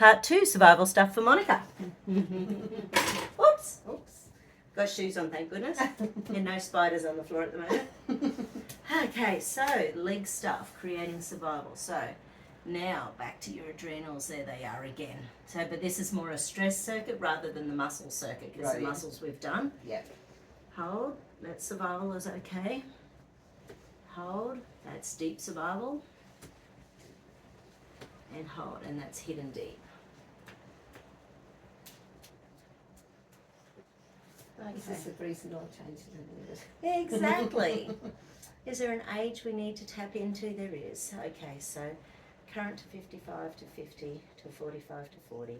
Part 2, survival stuff for Monica. Oops. Got shoes on, thank goodness. And no spiders on the floor at the moment. Okay, so leg stuff, creating survival. So now back to your adrenals, there they are again. So, but this is more a stress circuit rather than the muscle circuit, because the muscles we've done. Yep. Hold, that survival is okay. Hold, that's deep survival. And hold, and that's hidden deep. Okay. This is the reason I'll change it a little bit. Exactly. Is there an age we need to tap into? There is. Okay, so current to 55 to 50 to 45 to 40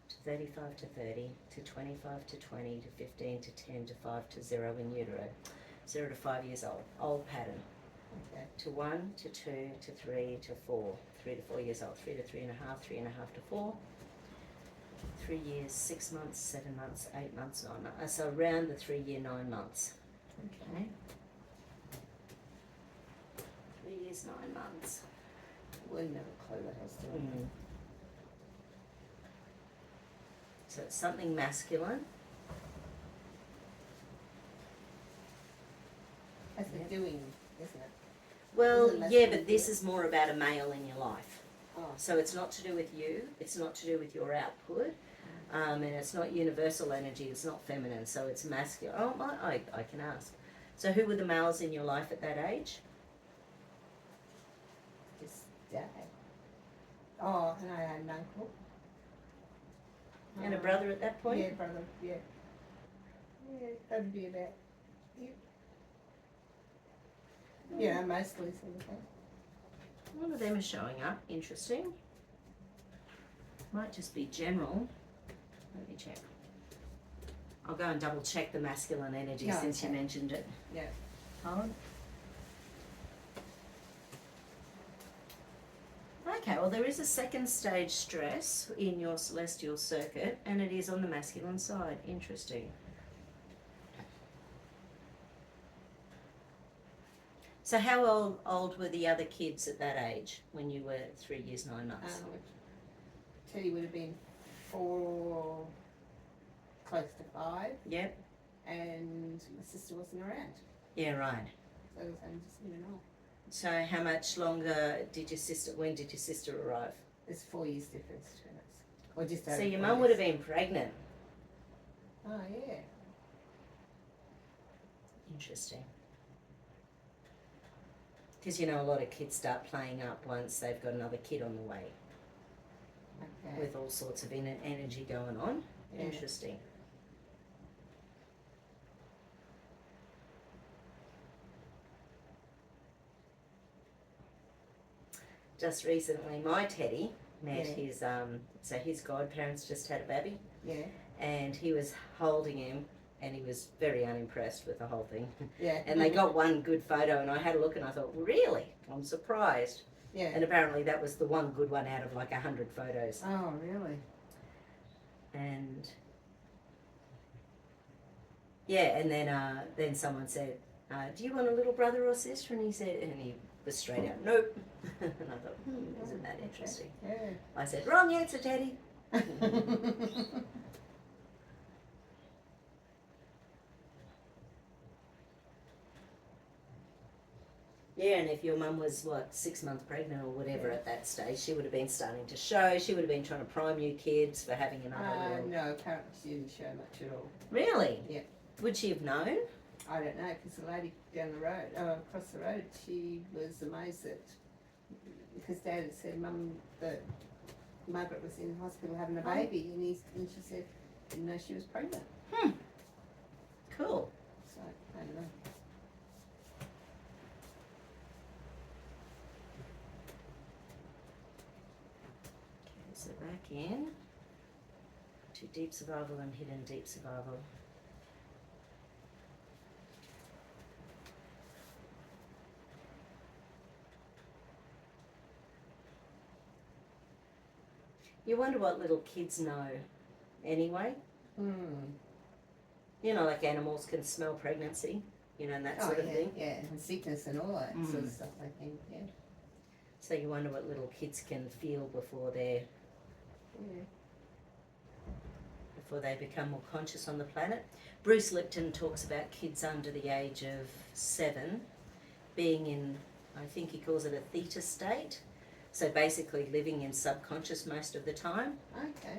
to 35 to 30 to 25 to 20 to 15 to 10 to 5 to 0 in utero. 0 to 5 years old. Old pattern. Okay. To 1 to 2 to 3 to 4. 3 to 4 years old. 3 to 3.5. 3.5 to 4. 3 years, 6 months, 7 months, 8 months, 9 months. So around the 3 year, 9 months. Okay. 3 years, 9 months. We'll never clue what else to do. So it's something masculine. That's the doing, isn't it? Well, Isn't yeah, masculine but this is more about a male in your life. Oh. So it's not to do with you, it's not to do with your output, and it's not universal energy, it's not feminine, so it's masculine. Oh, I can ask. So who were the males in your life at that age? Just dad. Oh, and I had an uncle. And a brother at that point? Yeah, brother, yeah. Yeah, that'd be about, yeah. Yeah, mostly sort of thing. One of them is showing up. Interesting. Might just be general. Let me check. I'll go and double check the masculine energy since you mentioned it. Yeah. Hold. Okay, well there is a second stage stress in your celestial circuit and it is on the masculine side. Interesting. So how old were the other kids at that age when you were 3 years, 9 months? Teddy would have been 4, close to 5. Yep. And my sister wasn't around. Yeah, right. So it was only just me and I. So how much longer when did your sister arrive? There's 4 years difference between us. Or just over So your 4 mum would years. have been pregnant. Oh, yeah. Interesting. Because you know a lot of kids start playing up once they've got another kid on the way. Okay. With all sorts of energy going on. Yeah. Interesting. Just recently my Teddy met his so his godparents just had a baby. Yeah. And he was holding him and he was very unimpressed with the whole thing. Yeah. And they got one good photo and I had a look and I thought, really? I'm surprised. Yeah. And apparently that was the one good one out of like 100 photos. Oh, really? And yeah, and then someone said, do you want a little brother or sister? And he said, and he was straight out, nope. And I thought, isn't that interesting? Yeah. I said, wrong answer, Teddy. Yeah, and if your mum was, 6 months pregnant or whatever at that stage, she would have been starting to show. She would have been trying to prime you kids for having another little... No, apparently she didn't show much at all. Really? Yeah. Would she have known? I don't know, because the lady down the road, across the road, she was amazed that, because Dad had said, Mum, that Margaret was in hospital having a baby, and she said, didn't know she was pregnant. Cool. So, I don't know. So back in to deep survival and hidden deep survival. You wonder what little kids know anyway. You know, like animals can smell pregnancy, and that sort of thing. Yeah, and sickness and all that sort of stuff, I think, yeah. So you wonder what little kids can feel before they're Yeah. before they become more conscious on the planet. Bruce Lipton talks about kids under the age of 7 being in, I think he calls it a theta state, so basically living in subconscious most of the time. Okay.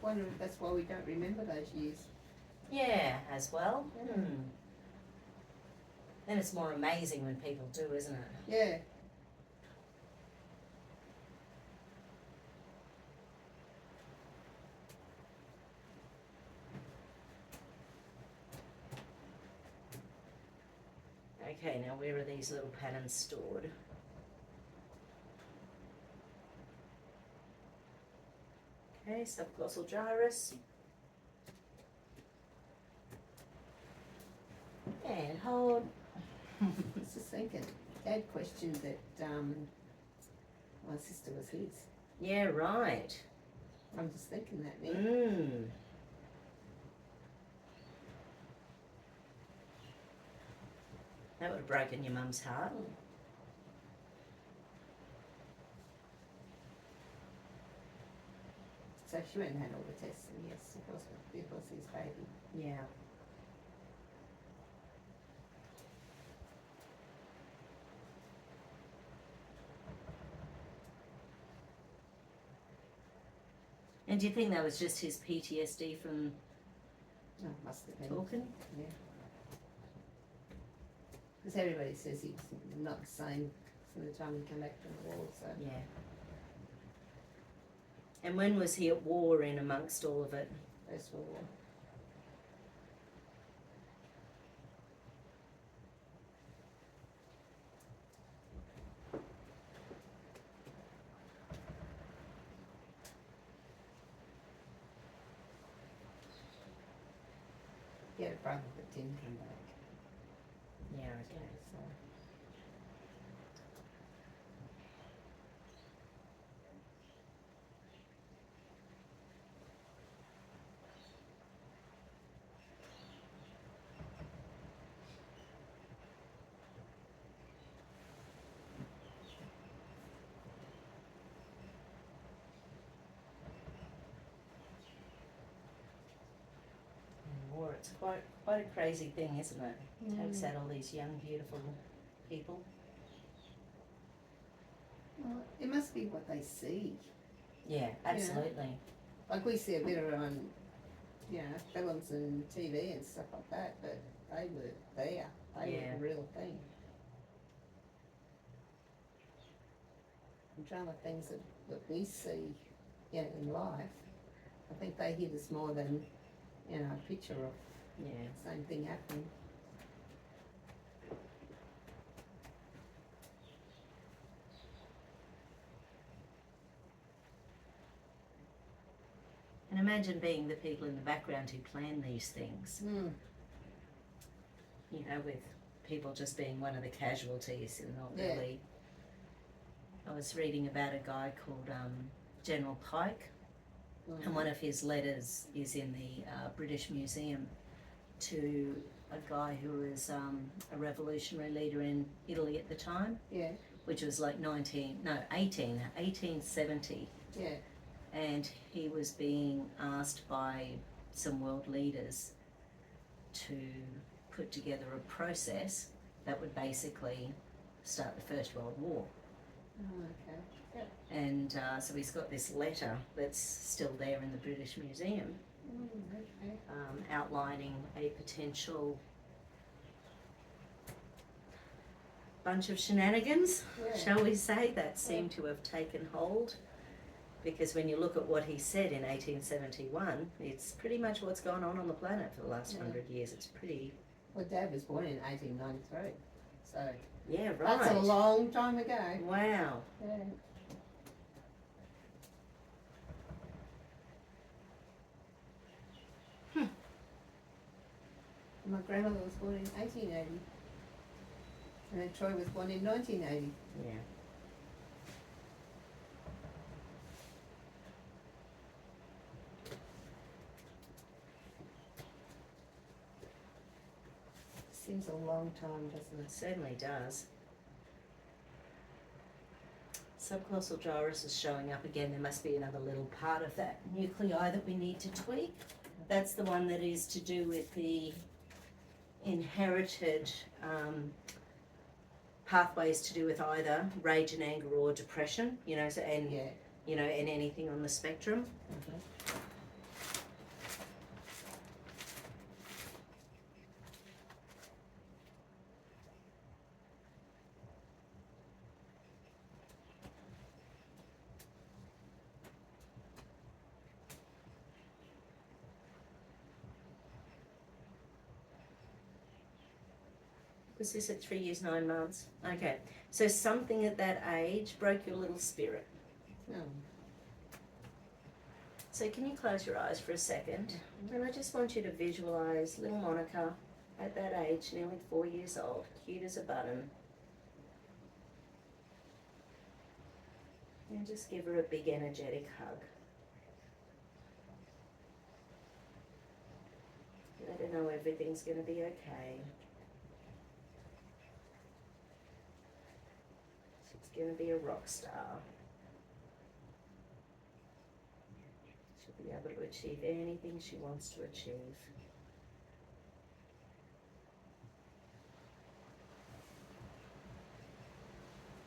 Wonder if that's why we don't remember those years. Yeah, as well. Yeah. Then it's more amazing when people do, isn't it? Yeah. Okay, now where are these little patterns stored? Okay, subglossal gyrus. And hold. I was just thinking, Dad questioned that my sister was his. Yeah, right. I'm just thinking that now. That would have broken your mum's heart. So she went and had all the tests, and yes, it was his baby. Yeah. And do you think that was just his PTSD from No, it must have been. talking? Yeah. Because everybody says he was not the same from the time he came back from the war, so. Yeah. And when was he at war in amongst all of it? First World War. He had a brother that didn't come back. Yeah, okay. So. War, it's quite a crazy thing, isn't it? Takes out all these young, beautiful people. Well, it must be what they see. Yeah, absolutely. Like we see a bit of on, films and TV and stuff like that, but they were there. They Yeah. were the real thing. And drama things that we see, in life, I think they hit us more than, a picture of Yeah. the same thing happening. And imagine being the people in the background who plan these things. You know, with people just being one of the casualties and not Yeah. really. I was reading about a guy called General Pike, and one of his letters is in the British Museum to a guy who was a revolutionary leader in Italy at the time, Yeah, which was like 1870. yeah, And he was being asked by some world leaders to put together a process that would basically start the First World War. oh, okay. Yeah. And so he's got this letter that's still there in the British Museum, Okay. outlining a potential bunch of shenanigans, Yeah. shall we say, that seem to have taken hold. Because when you look at what he said in 1871, it's pretty much what's gone on the planet for the last 100 years. It's pretty... Well, Dad was born in 1893, so Yeah, right. that's a long time ago. Wow. Yeah. My grandmother was born in 1880, and then Troy was born in 1980. Yeah. Seems a long time, doesn't It it? certainly does. subcolossal gyrus is showing up again. There must be another little part of that nuclei that we need to tweak. That's the one that is to do with the inherited pathways to do with either rage and anger or depression, you know, so, and Yeah. you know, and anything on the spectrum. Was this at 3 years, 9 months? Okay, so something at that age broke your little spirit. Oh. So can you close your eyes for a second? And I just want you to visualise little Monica at that age, nearly 4 years old, cute as a button. And just give her a big energetic hug. Let her know everything's going to be okay. She's going to be a rock star. She'll be able to achieve anything she wants to achieve.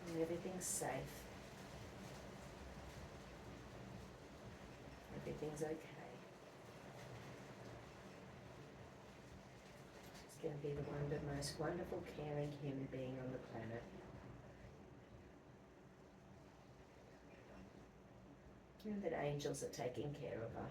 And everything's safe. Everything's okay. She's going to be the most wonderful, caring human being on the planet. And that angels are taking care of her.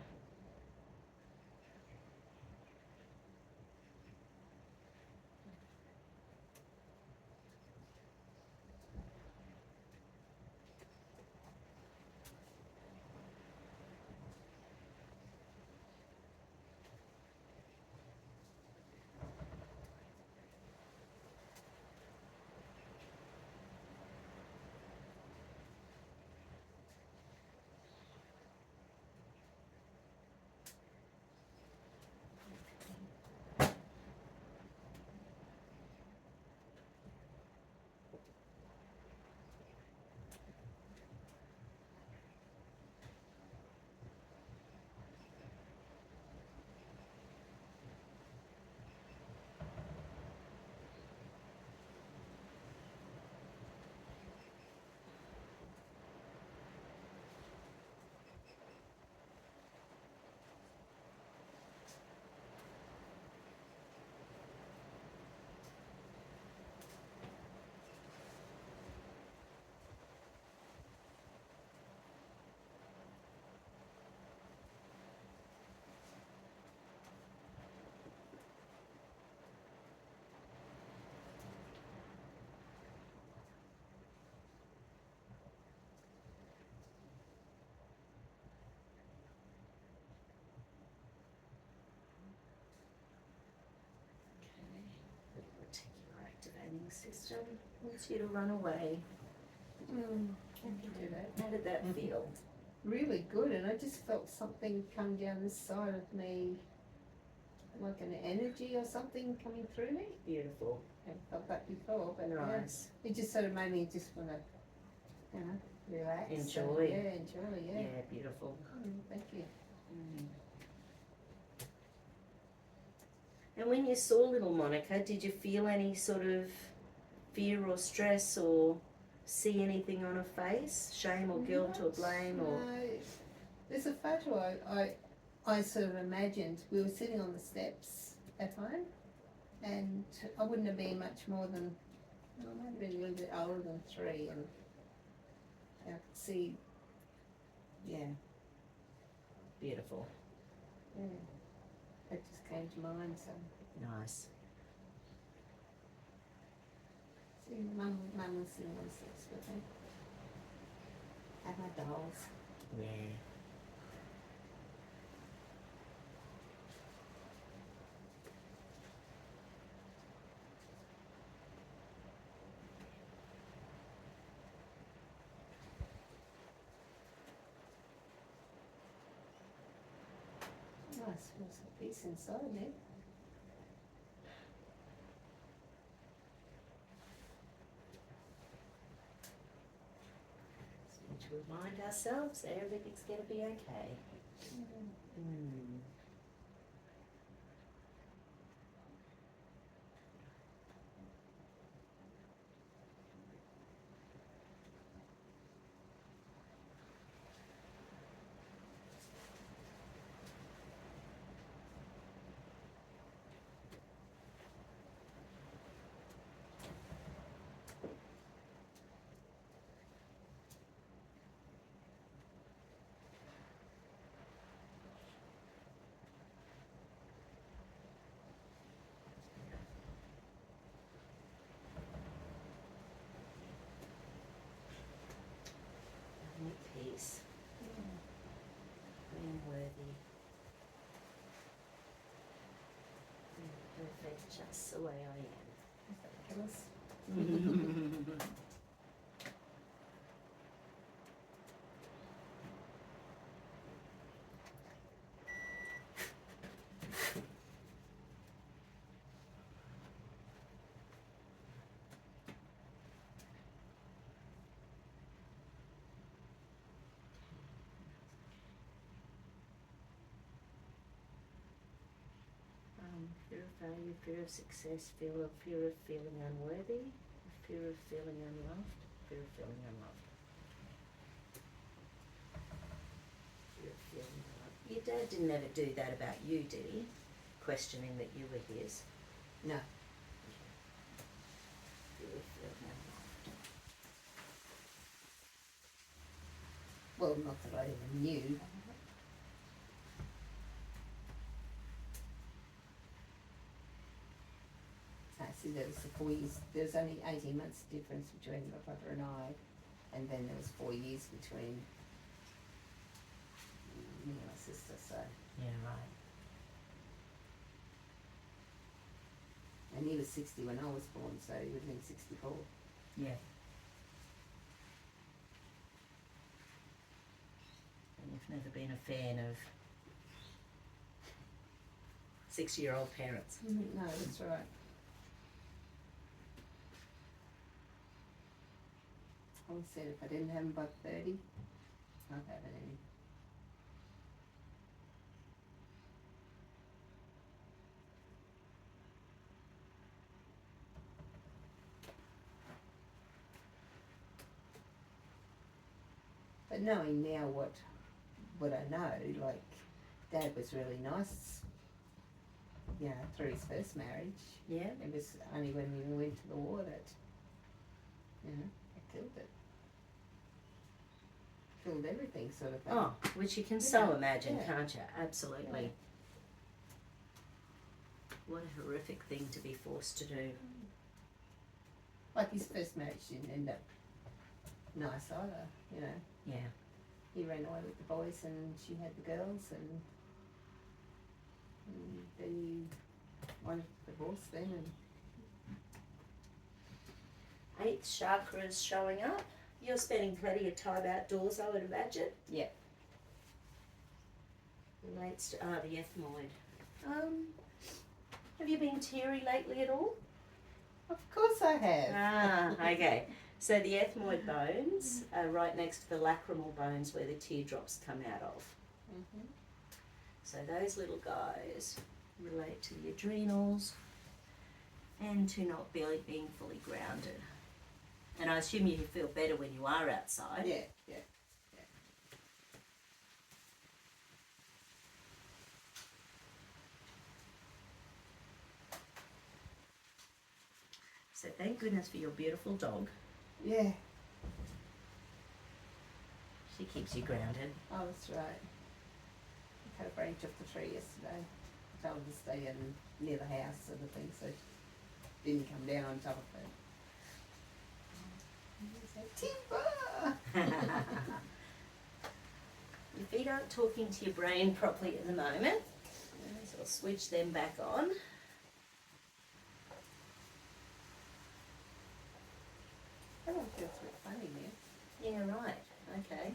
Reticular activating system wants you to run away. I can do that. How did that feel? Really good, and I just felt something come down the side of me, like an energy or something coming through me. Beautiful. I haven't felt that before, but Nice. yeah, it just sort of made me just want to, you know, relax. Enjoy. And, yeah, enjoy, yeah. Yeah, beautiful. Thank you. And when you saw little Monica, did you feel any sort of fear or stress or see anything on her face? Shame or guilt or blame or? No, there's a photo I sort of imagined. We were sitting on the steps at home, and I wouldn't have been much more than, I might have been a little bit older than 3, and I could see, yeah, Beautiful. yeah. That just came to mind, so. Nice. See, Mum was sitting on the steps with me. And my dolls. Yeah. Nice, feels a peace inside me. remind ourselves everything's going to be okay. Peace. Being worthy. Being perfect just the way I am. Fear of failure, fear of success, fear of feeling unworthy, fear of feeling unloved, fear of feeling unloved. Fear of feeling unloved. Your dad didn't ever do that about you, did he? Questioning that you were his? No. Fear of feeling unloved. Well, not that I even knew. See, there was 4 years, there was only 18 months difference between my brother and I, and then there was 4 years between me and my sister, so. Yeah, right. And he was 60 when I was born, so he would have been 64. Yeah. And you've never been a fan of 6-year-old parents? No, that's right. I always said if I didn't have him by 30, I'd have it any. But knowing now what I know, like, Dad was really nice, you know, through his first marriage. Yeah. It was only when we went to the war that, you know, it killed it. Killed everything, sort of thing. Oh, which you can so Yeah, imagine, yeah. can't you? Absolutely. Yeah. What a horrific thing to be forced to do. Like his first marriage didn't end up nice either, you know. Yeah. He ran away with the boys and she had the girls, and then he wanted a divorce then, and 8th chakra's showing up. You're spending plenty of time outdoors, I would imagine. yeah. Relates to the ethmoid. Have you been teary lately at all? Of course I have. Okay. So the ethmoid bones are right next to the lacrimal bones where the teardrops come out of. Mm-hmm. So those little guys relate to the adrenals and to not being fully grounded. And I assume you feel better when you are outside. Yeah, yeah. So thank goodness for your beautiful dog. Yeah. She keeps you grounded. Oh, that's right. I cut a branch off the tree yesterday. I told her to stay in near the house sort of thing, so it didn't come down on top of it. Timber! Your feet aren't talking to your brain properly at the moment, so I'll switch them back on. That one feels a bit funny now. Yeah, right. Okay.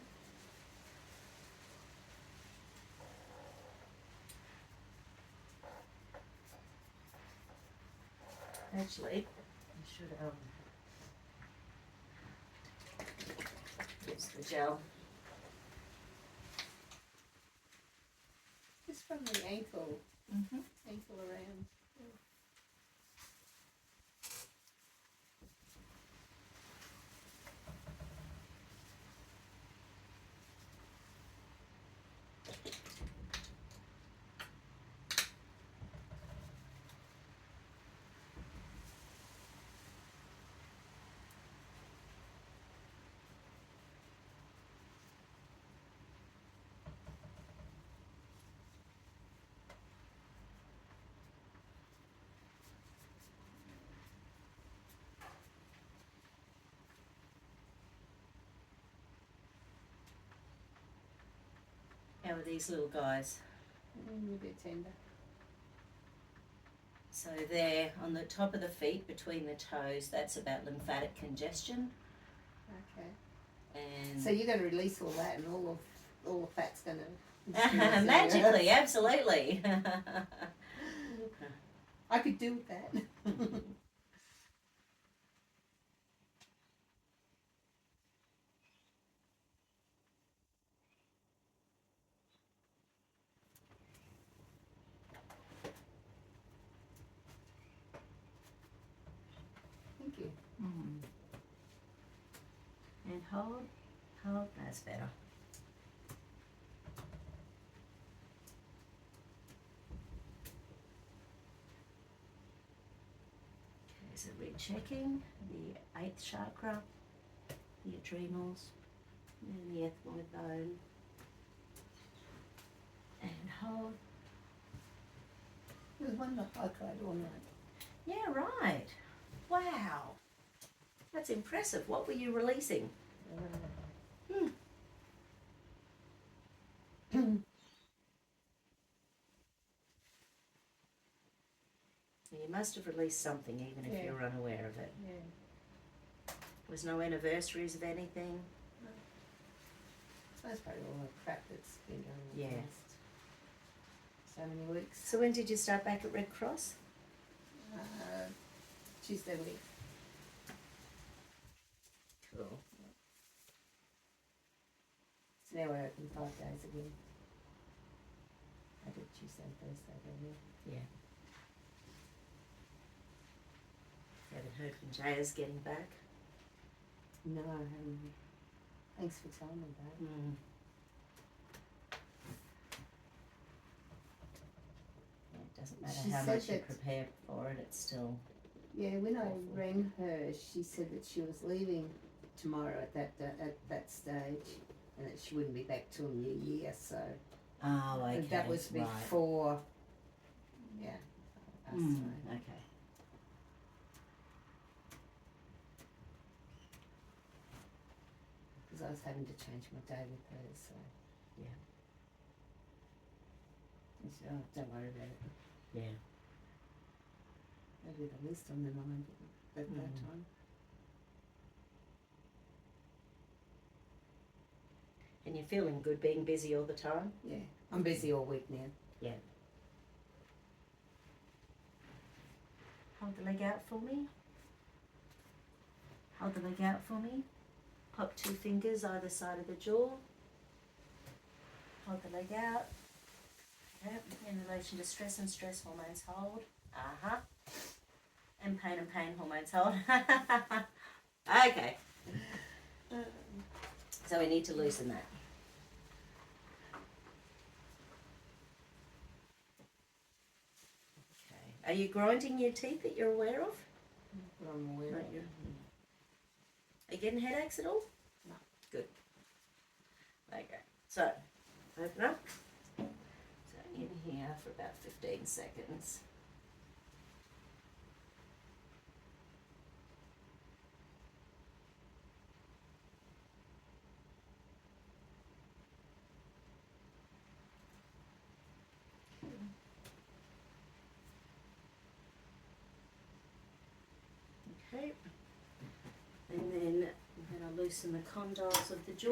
Actually, I should use the gel. Just from the ankle, Mm-hmm. ankle around. How are these little guys? A bit tender. So there on the top of the feet between the toes, that's about lymphatic congestion. Okay. And So you're going to release all that, and all the fat's going to magically, absolutely. I could do with that. Thank you. And hold, that's better. Okay, so rechecking the 8th chakra, the adrenals, and the ethmoid bone. And hold. There's one that I cried all night. Yeah, right. Wow. That's impressive. What were you releasing? You must have released something, even if you're unaware of it. Yeah. Was no anniversaries of anything? No. That's probably all the crap that's been going on Yeah. the last so many weeks. So when did you start back at Red Cross? Tuesday week. Cool. So now we're open 5 days again. I did Tuesday and Thursday, don't you? Yeah. Haven't heard from Jay's getting back. No, I haven't. Thanks for telling me that. Yeah, it doesn't matter She how said much you that- prepare for it, it's still... Yeah, when I Awful. rang her, she said that she was leaving tomorrow at that stage, and that she wouldn't be back till New Year. So Oh, okay. that was right. before. Yeah. I passed away. Okay. Because I was having to change my day with her, so. Yeah. And she said, "Oh, don't worry about it. Yeah. Maybe the least on their mind at that time." And you're feeling good being busy all the time? Yeah, I'm busy all week now. Yeah. Hold the leg out for me. Hold the leg out for me. Pop 2 fingers either side of the jaw. Hold the leg out. Yep. In relation to stress and stress hormones, hold. And pain hormones, hold. Okay. So we need to loosen that. Okay. Are you grinding your teeth that you're aware of? But I'm aware Right, of it. Are you getting headaches at all? No. Good. Okay. So, open up. So in here for about 15 seconds. Okay. And then I'm going to loosen the condyles of the jaw.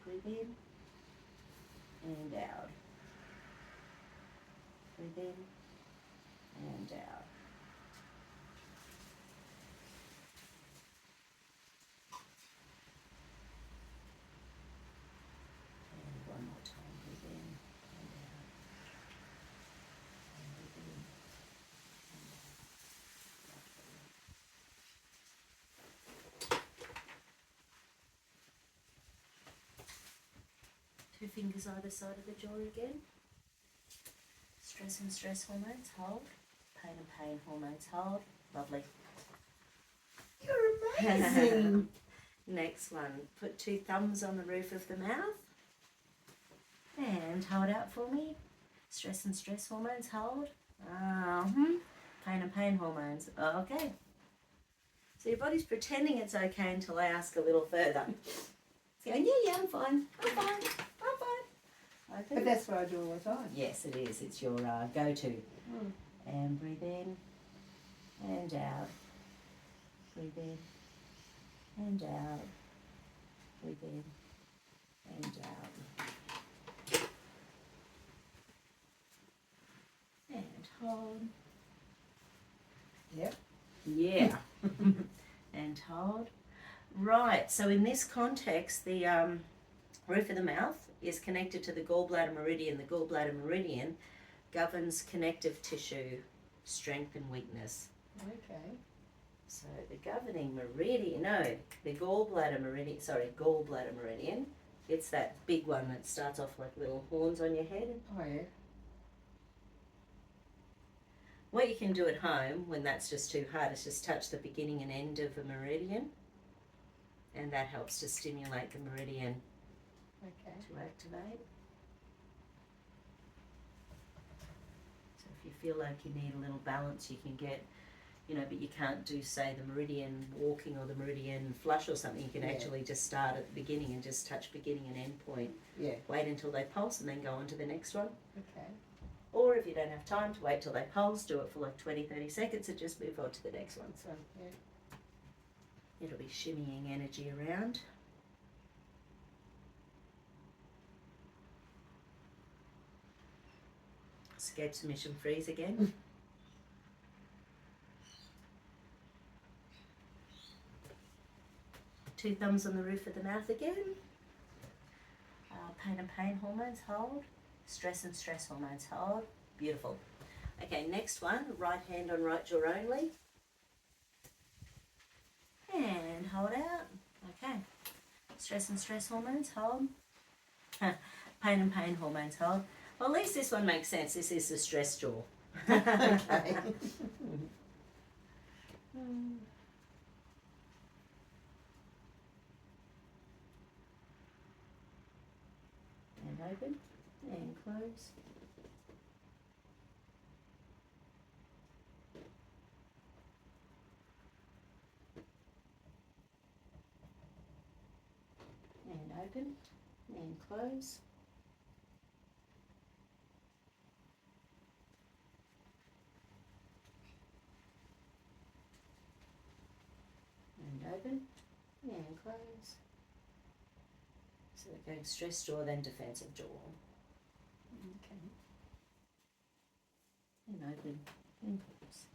Breathe in and out. Breathe in and out. 2 fingers either side of the jaw again. Stress and stress hormones, hold. Pain and pain hormones, hold. Lovely. You're amazing. Next one, put 2 thumbs on the roof of the mouth and hold out for me. Stress and stress hormones, hold. Pain and pain hormones, okay. So your body's pretending it's okay until I ask a little further. It's going, yeah, I'm fine. Open. But that's what I do all the time. Yes, it is. It's your go-to. Mm. And breathe in and out. Breathe in and out. Breathe in and out. And hold. Yep. Yeah. And hold. Right, so in this context, the roof of the mouth is connected to the gallbladder meridian. The gallbladder meridian governs connective tissue strength and weakness. Okay. So the governing meridian, the gallbladder meridian, it's that big one that starts off like little horns on your head. Oh, yeah. What you can do at home when that's just too hard is just touch the beginning and end of a meridian, and that helps to stimulate the meridian Okay. to activate. So if you feel like you need a little balance, you can get, but you can't do, say, the meridian walking or the meridian flush or something. You can actually just start at the beginning and just touch beginning and end point. Yeah. Wait until they pulse and then go on to the next one. Okay. Or if you don't have time to wait till they pulse, do it for like 20-30 seconds and just move on to the next one. So, yeah. It'll be shimmying energy around. Escape submission freeze again. Two thumbs on the roof of the mouth again. Pain and pain hormones, hold. Stress and stress hormones, hold. Beautiful. Okay, next one, right hand on right jaw only. And hold out. Okay. Stress and stress hormones, hold. Pain and pain hormones, hold. Well, at least this one makes sense. This is the stress jaw. Okay. And open and close. And open and close. And open and close. So we're going stress jaw, then defensive jaw. Okay. And open and close.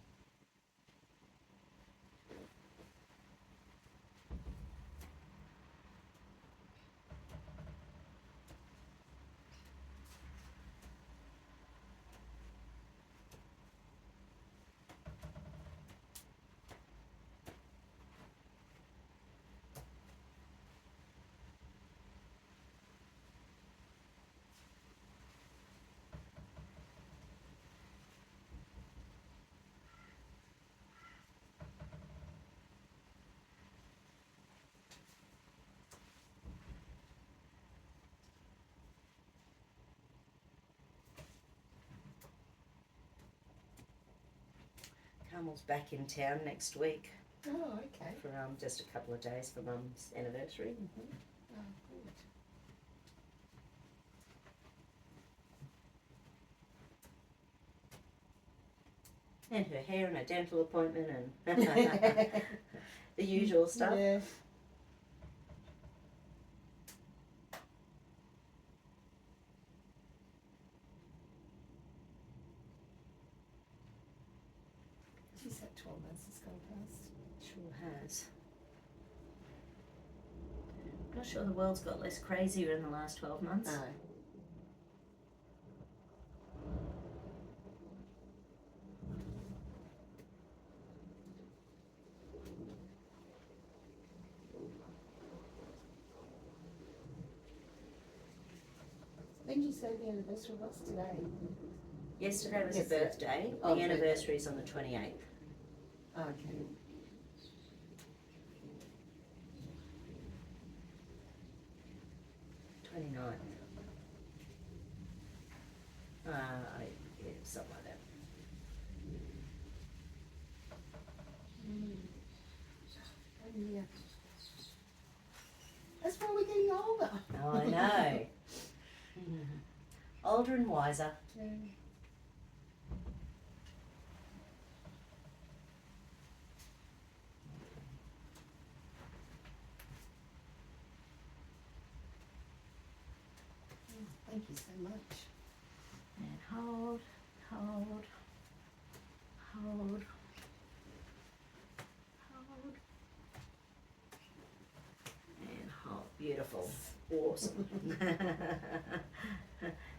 Carmel's back in town next week Oh, okay. for just a couple of days for Mum's anniversary. Oh, good. And her hair and a dental appointment and the usual stuff. Yeah. She's had 12 months has gone past. Sure has. I'm not sure the world's got less crazier in the last 12 months. No. When did you say the anniversary was today? Yesterday was Yesterday. a birthday. Oh, The anniversary is on the 28th. Okay. 29th. Yeah, something like that. Yeah. That's why we're getting older. Oh, I know. Older and wiser. Yeah. Thank you so much. And hold, hold, hold, hold. And hold. Beautiful. Awesome.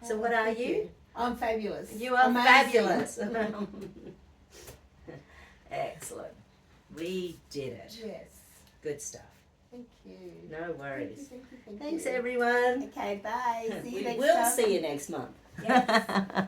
So what are Thank you? I'm fabulous. You are Amazing. fabulous. Excellent. We did it. Yes. Good stuff. Thank you. No worries. Thank you, thank Thanks you. everyone. Okay, bye. See you We next will time. see you next month. Yes.